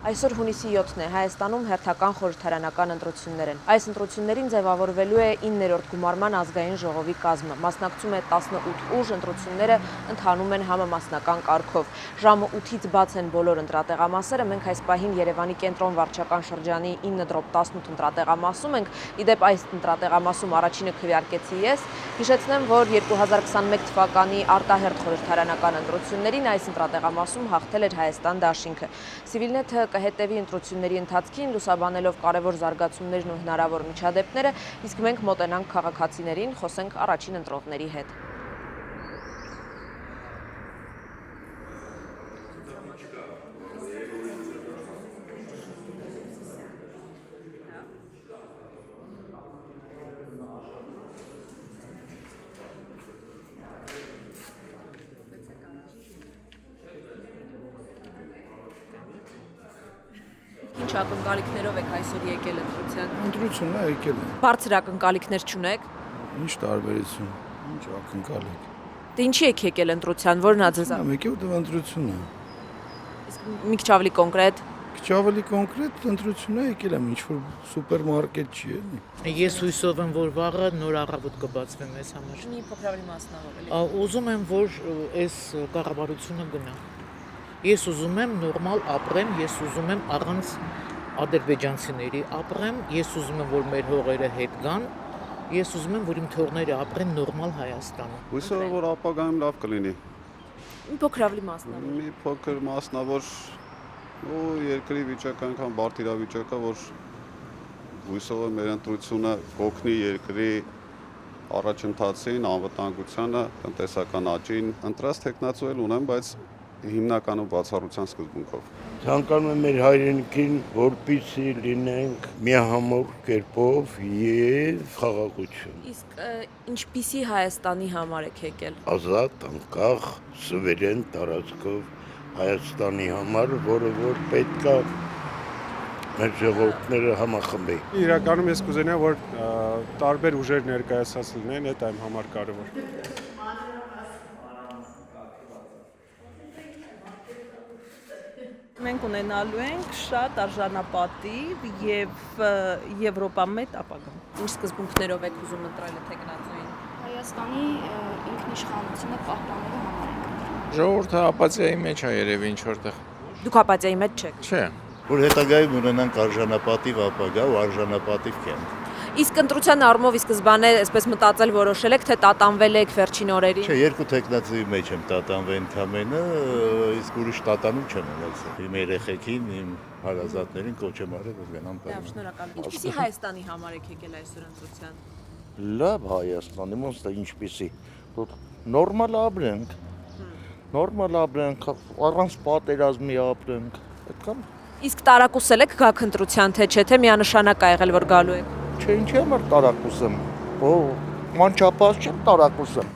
Այսօր հունիսի 7-ն է, Հայաստանում հերթական խորհրդարանական ընտրություններ են։ Այս ընտրություններին ձևավորվելու է 9-րդ գումարման ազգային ժողովի կազմը։ Մասնակցում է 18 ուժ, ընտրությունները ընթանում են համամասնական կարգով։ Ժամը 8-ից բաց են բոլոր ընտրատեղամասերը։ Մենք այս պահին Երևանի կենտրոն վարչական շրջանի 9/18 ընտրատեղամասում ենք։ Իդեպ այս ընտրատեղամասում առաջինը քվեարկեցի ես։ Հիշեցնեմ, որ 2021 թվականի արտահերթ խորհրդարանական ընտրություններին այս ընտրատեղամասում հաղթել էր Հայաստան դաշինքը։ Civilnet-ը կհետևի ընտրությունների ընթացքին, լուսաբանելով կարևոր զարգացումներն ու հնարավոր միջադեպները, իսկ մենք մոտենանք քաղաքացիներին, խոսենք առաջին ընտրողների հետ։ Ինչ ակնկալիքներով եք այսօր եկել ընտրության։ Ընտրությունն է եկել։ Բարձր ակնկալիքներ չունեք։ Ինչ տարբերություն, ինչ ակնկալիք։ Դե ինչի եք եկել ընտրության, որն է ձեզ։ Եկել դու ընտրությունն է։ Իսկ մի քիչ ավելի կոնկրետ։ Քիչ ավելի կոնկրետ ընտրությունն է եկել եմ, ինչ որ սուպերմարկետ չի էլի։ Ես հույսով եմ, որ վաղը նոր առավոտ կբացվի մեզ համար։ Մի փոքր ավելի մասնավոր։ Ուզում եմ, որ այս կառավարությունը գնա։ Ես ուզում եմ նորմալ ապրեմ, ես ուզում եմ առանց ադրբեջանցիների ապրեմ, ես ուզում եմ, որ մեր հողերը հետ գան, ես ուզում եմ, որ իմ թողները ապրեն նորմալ Հայաստանում։ Հույսով եմ, որ ապագայում լավ կլինի։ Մի փոքր ավելի մասնավոր։ Մի փոքր մասնավոր ու երկրի վիճակը այնքան բարդ իրավիճակ է, որ հույսով եմ մեր ընտրությունը կօգնի երկրի առաջընթացին, անվտանգությանը, տնտեսական աճին։ Ընտրած թեկնածու էլ ունեմ, բայց հիմնականում բացառության սկզբունքով։ Ցանկանում եմ մեր հայրենիքին, որպեսզի լինենք միահամուռ կերպով եւ խաղաղություն։ Իսկ ինչպիսի Հայաստանի համար եք եկել։ Ազատ, անկախ, սուվերեն տարածքով Հայաստանի համար, որը որ պետք է մեր ժողովուրդները համախմբի։ Իրականում ես կուզենա, որ տարբեր ուժեր ներկայացած լինեն, դա իմ համար կարևոր։ Մենք ունենալու ենք շատ արժանապատիվ եւ եվրոպամետ ապագա։ Ինչ սկզբունքներով եք ուզում ընտրել թեկնածուին։ Հայաստանի ինքնիշխանությունը պահպանելու համար ենք ընտրում։ Ժողովուրդը ապաթիայի մեջ է երևի ինչ որտեղ։ Դուք ապաթիայի մեջ չեք։ Չէ։ Որ հետագայում ունենանք արժանապատիվ ապագա ու արժանապատիվ կյանք։ Իսկ ընտրության առումով ի սկզբանե այսպես մտածել որոշել եք, թե տատանվել եք վերջին օրերին։ Չէ, երկու տեխնացուի մեջ եմ տատանվել ընդամենը, իսկ ուրիշ տատանում չեմ ունեցել։ Իմ երեխեքին, իմ հարազատներին կոչ եմ արել, որ գնան Լավ, տան։ շնորհակալ։ Ինչպիսի Հայաստանի համար եք եկել այսօր ընտրության։ Լավ Հայաստանի ոնց է ինչպիսի, որ նորմալ ապրենք։ Նորմալ ապրենք, առանց պատերազմի ապրենք։ Այդքան։ Իսկ տարակուսել եք գաք ընտրության, թե չէ, թե միանշանակ ա եղել, որ գալու եք։ Չէ, ինչի՞ համար տարակուսեմ։ Ո՞վ մանչապաս չեմ տարակուսեմ։